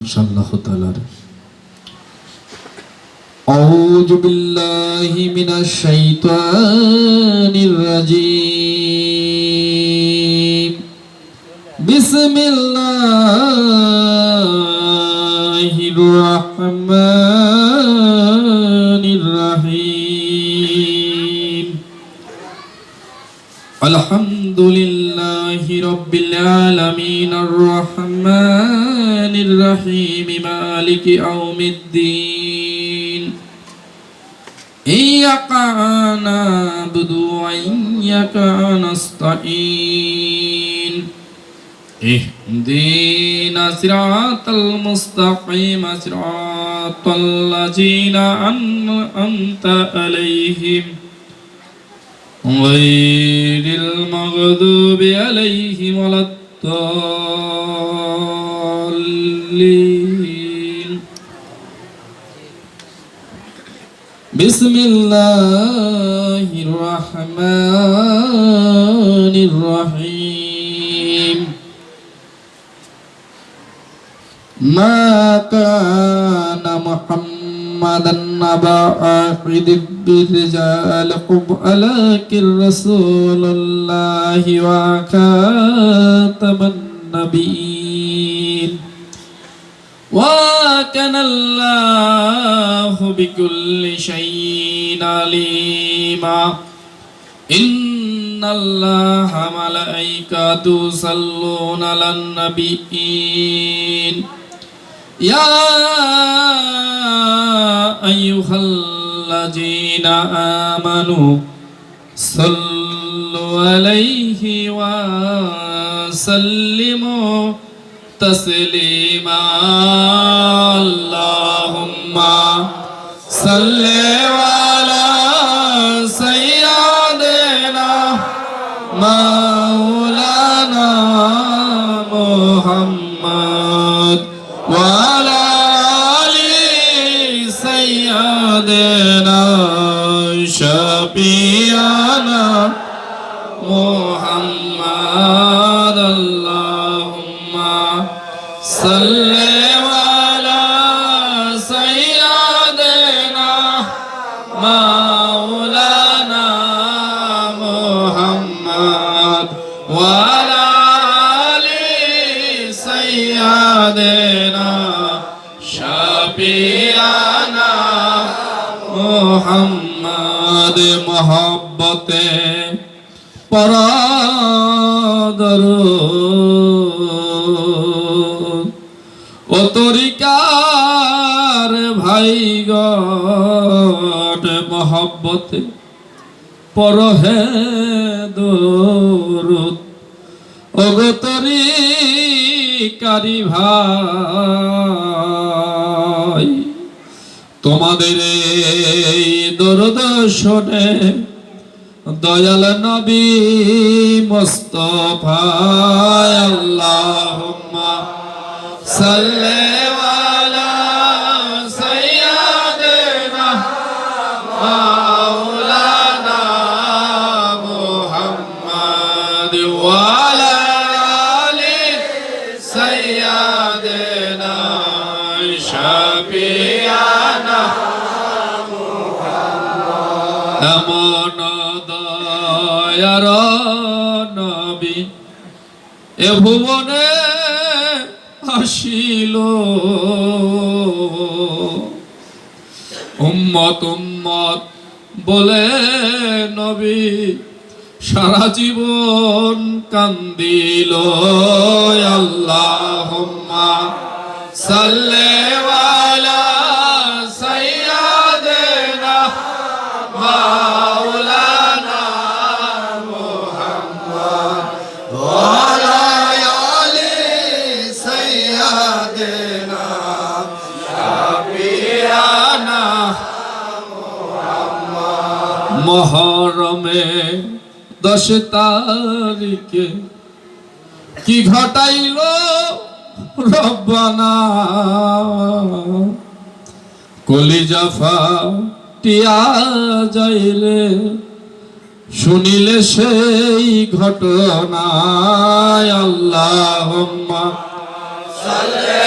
ইনশাআল্লাহ তাআলা আউযু বিল্লাহি মিনাশ শাইতানির রাজীম বিসমিল্লাহির রহমানির রহিম আলহামদুলিল্লাহি রাব্বিল আলামিন আর রহমানির রহিম মালিকি ইয়াউমিদ্দিন ইয়্যাকা না'বুদু ওয়া ইয়্যাকা নাস্তাঈন ইহদিনাস সিরাতাল মুস্তাকিম সিরাতাল লাযিনা আন'আমতা আলাইহিম গায়রিল মাগদুবি আলাইহিম ওয়ালাদ-দাল্লিন বিসমিল্লাহির রহমানির রহিম মা কানা মুহাম্মাদান নাবা আখিদিব বিরিজালিকুম আলাকির রাসূলুল্লাহি ওয়া খাতামান নাবিয়্যিন ওয়া কানাল্লাহু বিকুল্লি শাইইন আলীমা ইন্নাল্লাহা মালাইকাতু সাল্লুনা আলান নাবিয়্যিন ইয়া আইয়ুহাল্লাযীনা আমানু সাল্লু আলাইহি ওয়া সাল্লিমু তাসলিমা আল্লাহুম্মা সাল্লি আলা সাইয়্যিদিনা মাওলানা মুহাম্মদ ওয়া আলা আলি সাইয়্যিদিনা শাফিয়ানা মুহাম্মদ আল্লাহুম্মা সাল্লি আলা সাইয়্যিদিনা মাওলানা মুহাম্মদ ওয়া আলা আলি সাইয়্যিদিনা শাফিয়ানা মুহাম্মদ মোহব্বতে পরাদরুদ ও তরিকার ভাই গট মোহব্বতে পরহে দরুদ ও গো তরিকারি ভাই তোমাদের এই দরুদ শুনে দয়াল নবী মুস্তাফা আল্লাহুম্মা সাল্লি আলা সাইয়্যিদিনা মাওলানা মুহাম্মদ ওয়া আলা আলি সাইয়্যিদিনা শাফিয়ানা মুহাম্মদ এমন দয়ার নবী এ ভুবনে আসিল উম্মত উম্মত বলে নবী সারা জীবন কান্দিল আল্লাহুম্মা সাল্লি আলা সাইয়্যিদিনা মাওলানা মুহাম্মদ ওয়া আলা আলি সাইয়্যিদিনা শাফিয়ানা মুহাম্মদ মুহররমে 10 তারিখে কি ঘটাইল রব্বানা কলিজা ফাটিয়া যাইলে শুনিলে সেই ঘটনা আল্লাহুম্মা সাল্লি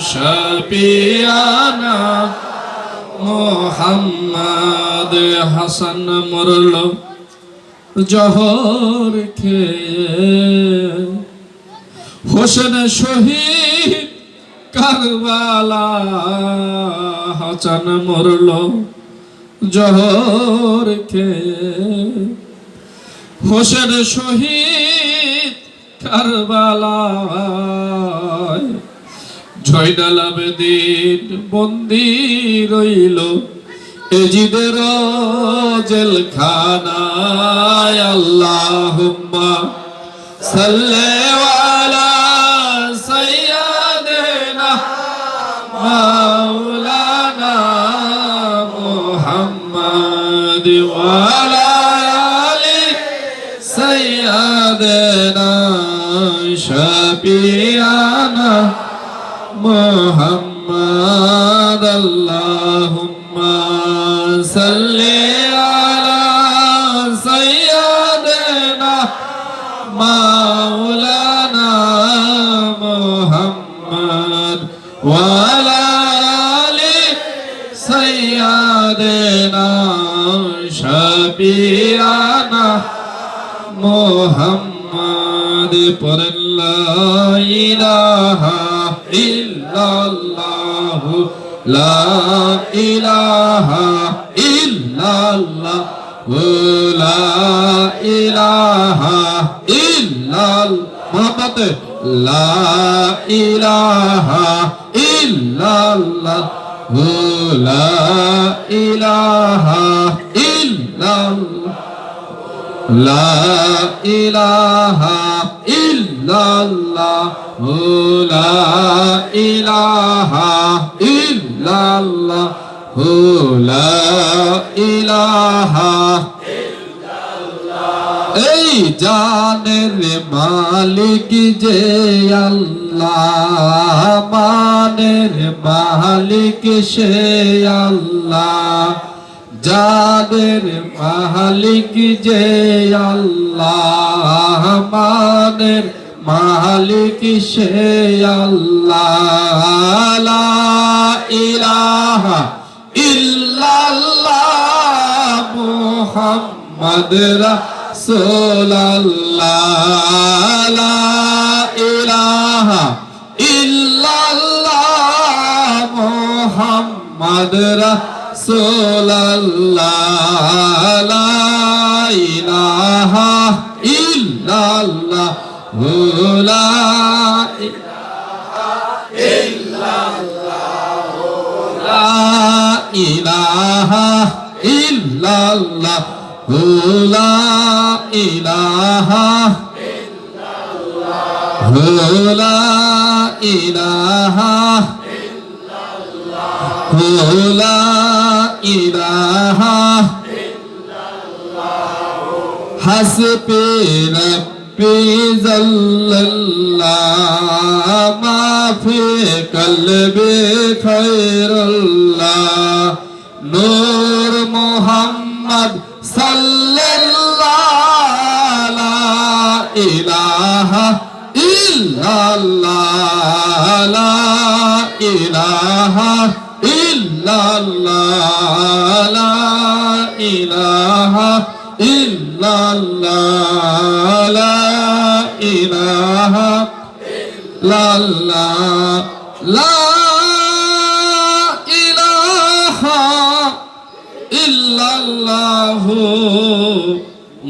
শাফিয়ানা মোহাম্মদ হাসান মরল জহর খেয়ে হোসেন শহীদ কারবালা হাসান মরল জহর খেয়ে হোসেন শহীদ কারবালায় জয়নাল আবেদিন বন্দী রইল এজিদের জেলখানায় আল্লাহুম্মা সাল্লি আলা সাইয়্যিদিনা মাওলানা মুহাম্মদ ওয়া আলা আলি সাইয়্যিদিনা শাফিয়ানা মুহাম্মদ আল্লাহুম্মা সাল্লি আলা সাইয়্যিদিনা মাওলানা মুহাম্মদ ওয়া আলা আলি সাইয়্যিদিনা শাফিয়ানা মুহাম্মদ পড়েন লা ইলাহা ইল্লাল্লাহু লা ইলাহা ইল্লাল্লাহু লা ইলাহা ইল্লাল্লাহ মুহাম্মদ লা ইলাহা ইল্লাল্লাহু লা ইলাহা ইল্লাল্লাহ লা ইলাহা ইল্লাল্লাহু লা ইলাহা ইল্লাল্লাহু লা ইলাহা এই জানের মালিক যে আল্লাহ মানের মালিক সে আল্লাহ যাদের মালিক যে আল্লাহ মানের মালিক সে আল্লাহ লা ইলাহা ইল্লাল্লাহ মুহাম্মদ রাসূলুল্লাহ লা ইলাহা ইল্লাল্লাহ মুহাম্মদ রাসূলুল্লাহ লা ইলাহা ইল্লাল্লাহ লা ইলাহা ইল্লাল্লাহ লা ইলাহা ইল্লাল্লাহ লা ইলাহা ইল্লাল্লাহ লা ইলাহা লা ইলাহা হাসবি রব্বি জাল্লাল্লাহ মা ফি কলবি খায়রুল্লাহ নূর মুহাম্মদ সাল্লাল্লাহু লা ইলাহা ইল্লাল্লাহ লা ইলাহা ইল্লাল্লাহ লা ইলাহা ইল্লাল্লাহ লা ইলাহা ইল্লাল্লাহ লা ইলাহা ইল্লাল্লাহ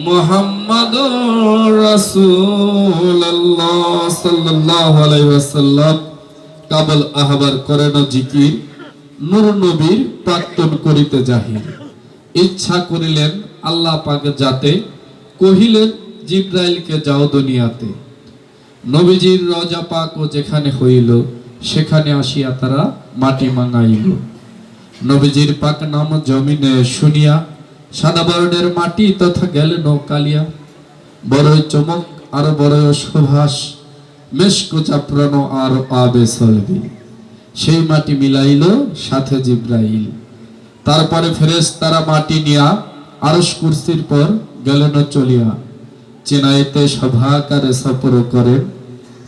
মুহাম্মাদুর রাসূলুল্লাহ সাল্লাল্লাহু আলাইহি ওয়াসাল্লাম কাবল আহবার করেন জিকির নূর নবীর প্রাক্তন করিতে জাহির ইচ্ছা করিলেন আল্লাহ পাক যাতে কহিলেন জিবরাইলকে যাও দুনিয়াতে নবীজির রওজা পাক ও যেখানে হইল সেখানে আসিয়া তারা মাটি মাঙাইল নবীজির পাক নাম জমিনে শুনিয়া সাদা বর্ণের মাটি তথা গেলেন কালিয়া বড়ই চমক আর বড়ই সুভাষ মেশক চাপরান আর আবে সলবি সেই মাটি মিলাইল সাথে জিবরাইল তারপরে ফেরেশতারা মাটি নিয়া আরশ কুরসির পর গেলেন চলিয়া চেনাইতে সভাকারে সফর করেন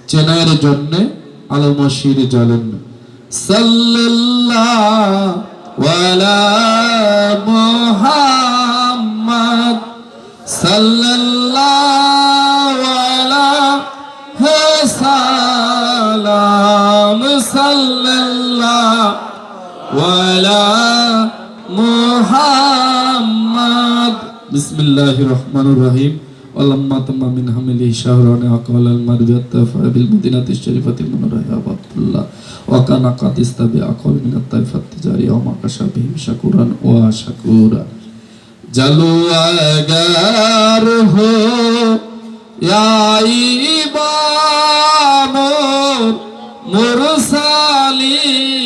চেনাইয়ের জন্য আলমশির জ্বলেন সাল্লাল্লাহু আলা মুহাম্মদ সাল্লাল্লাহু আলা সালাম সাল্লাল্লাহু আলা মুহাম্মদ বিসমিল্লাহির রহমানির রহিম ولما تم من حمله شهران أقبل المربية بالمدينة الشريفة المنورة عبد الله وكان قد استبع أقول من الطائفة التجارية وما كشف بهم شكورا وشكورا جلو أجار هو يا إمام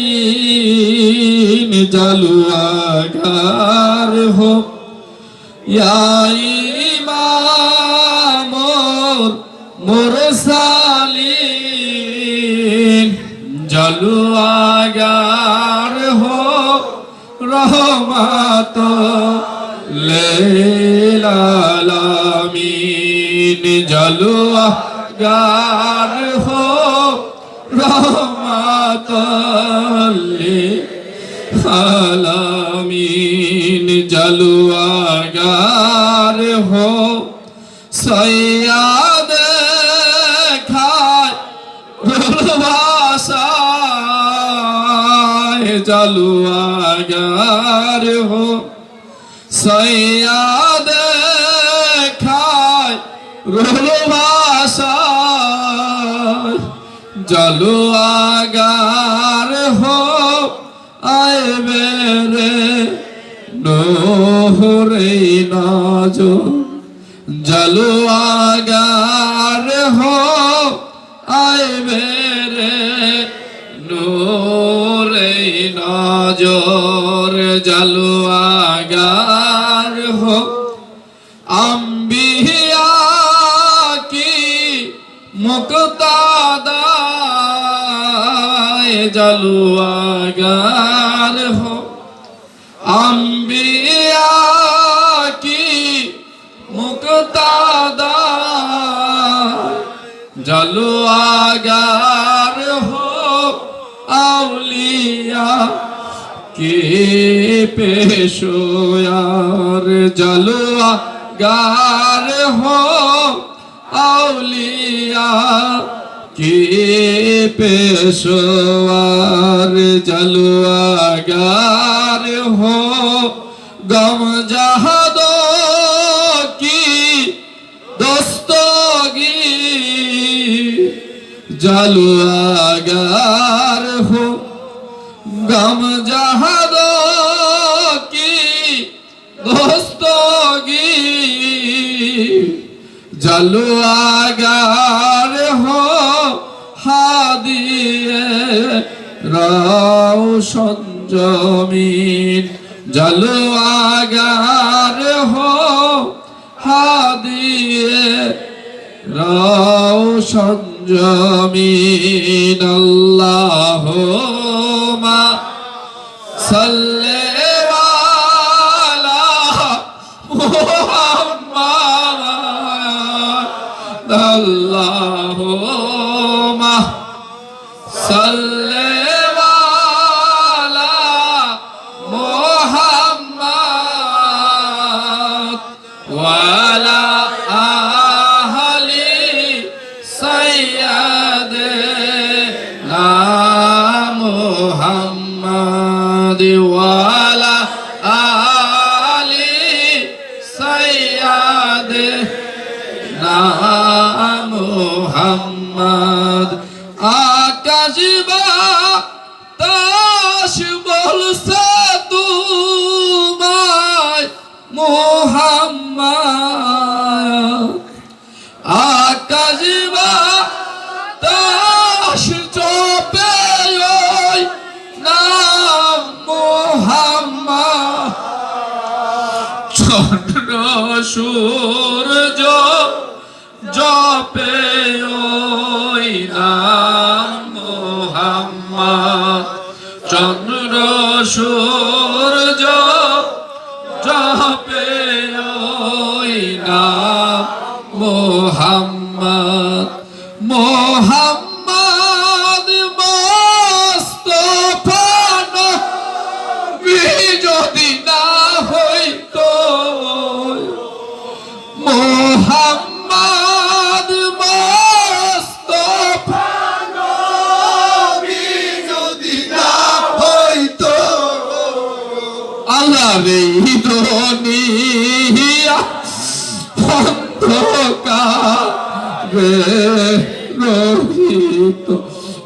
مرسلين جلو أجار هو يا मुरसालीन जलवागर हो रहमत लिलालामीन जलवागर हो रहमत लिलालामीन जलवागर हो सैयद जलवागर हो सैयद खाय रोलवासाय जलवागर हो आए मेरे नूरे नाजो जलवागर हो आए मेरे नूरे नाजोर जलवागर हो अंबिया की मुक्तादा जलवागर हो अंबिया की मुक्तादा जलवागर हो औलिया के पेशोयार जलवागर हो औलिया के पेशोयार जलवागर हो गम जहादो की दोस्तोगी जलवागर हो गम जहादो की दोस्तोगी जलवागर हो हादिए रोशन जमीन जलवागर हो हादिए रोशन जमीन अल्लाहुम्मा सल्ले वाला मुहम्मद अल्लाहुम्मा सल्ले वाला मुहम्मद वाला मुहम्मद वाला आली सैयदना मुहम्मद आकाश बाताश बोलसे तुम्हाय मुहम्मद आकाश बाताश चोपे नाम मुहम्मद चंद्र सूरज जपे ओई नाम मुहम्मद चंद्र सूरज जपे ओई नाम मुहम्मद मुहम्मद আল্লাহর এই দুনিয়া অন্ধকারে রহিত,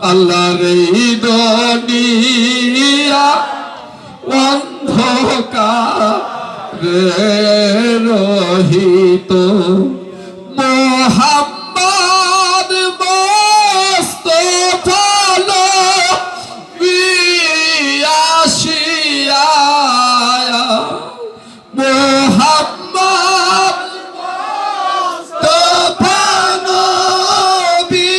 আল্লাহর এই দুনিয়া অন্ধকারে রহিত। মোহাম্মদ মুস্তাফা নবী আসিয়া, মোহাম্মদ মুস্তাফা নবী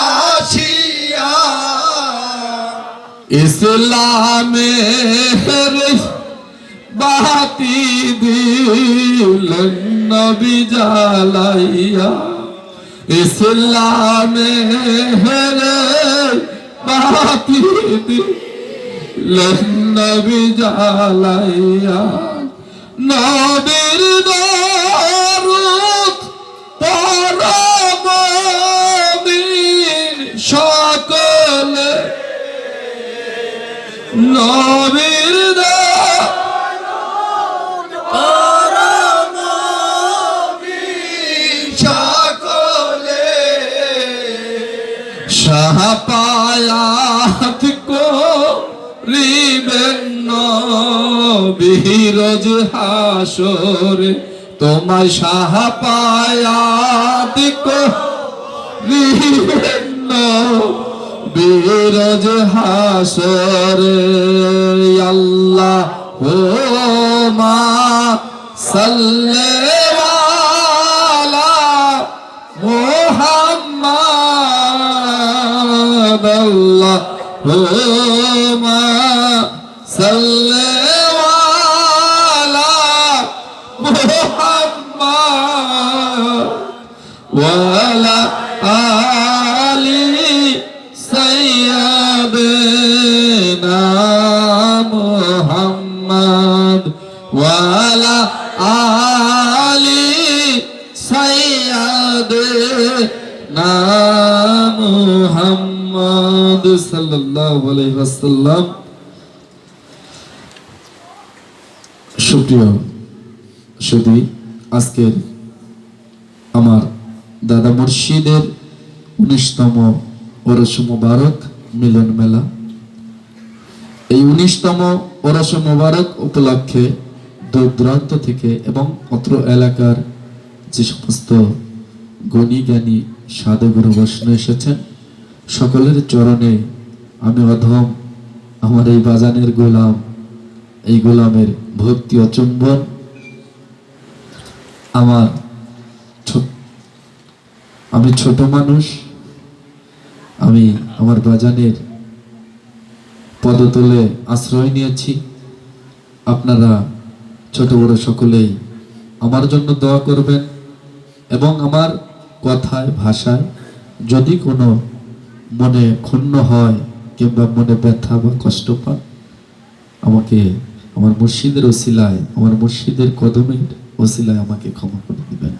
আসিয়া ইসলামের বাতি দিলেন নবী জ্বালাইয়া, ইসলামের বাতি দিলেন নবী জ্বালাইয়া। নবীর দরুদ পড়ো মুমিন সকলে, নবীর দরুদ পড়ো মুমিন সকলে। শাফায়াত করিবেন নবী রোজ হাসরে, তোমায় শাফায়াত করিবেন নবী রোজ হাসরে। আল্লাহুম্মা সাল্লি আলা মুহাম্মাদ, আল্লাহুম্মা সাল্লি আলা মুহাম্মাদ ওয়া আলা আলি সাইয়্যিদিনা মুহাম্মদ ওয়া আলা আলি সাইয়্যিদিনা মুহাম্মদ সাল্লাল্লাহু আলাইহি ওয়াসাল্লাম। সুপ্রিয় সুধী, আজকের আমার দাদা মুর্শিদের 19তম ওরস মুবারক মিলন মেলা। এই 19তম ওরস মুবারক উপলক্ষে দূর দূরান্ত থেকে এবং অত্র এলাকার যে সমস্ত গুণী জ্ঞানী সাধুগুরু বৈষ্ণব এসেছেন, সকলের চরণে আমি অধম আমার এই বাজানের গোলাম, এই গোলামের ভক্তি অচুম্বন। আমি ছোট মানুষ, আমি আমার বাজানের পদতলে আশ্রয় নিয়েছি। আপনারা ছোট বড় সকলেই আমার জন্য দোয়া করবেন এবং আমার কথায় ভাষায় যদি কোনো মনে ক্ষুণ্ণ হয় কিংবা মনে ব্যথা বা কষ্ট পান, আমাকে আমার মুর্শিদের ওসিলায়, আমার মুর্শিদের কদমের ওসিলায় আমাকে ক্ষমা করে দিবেন।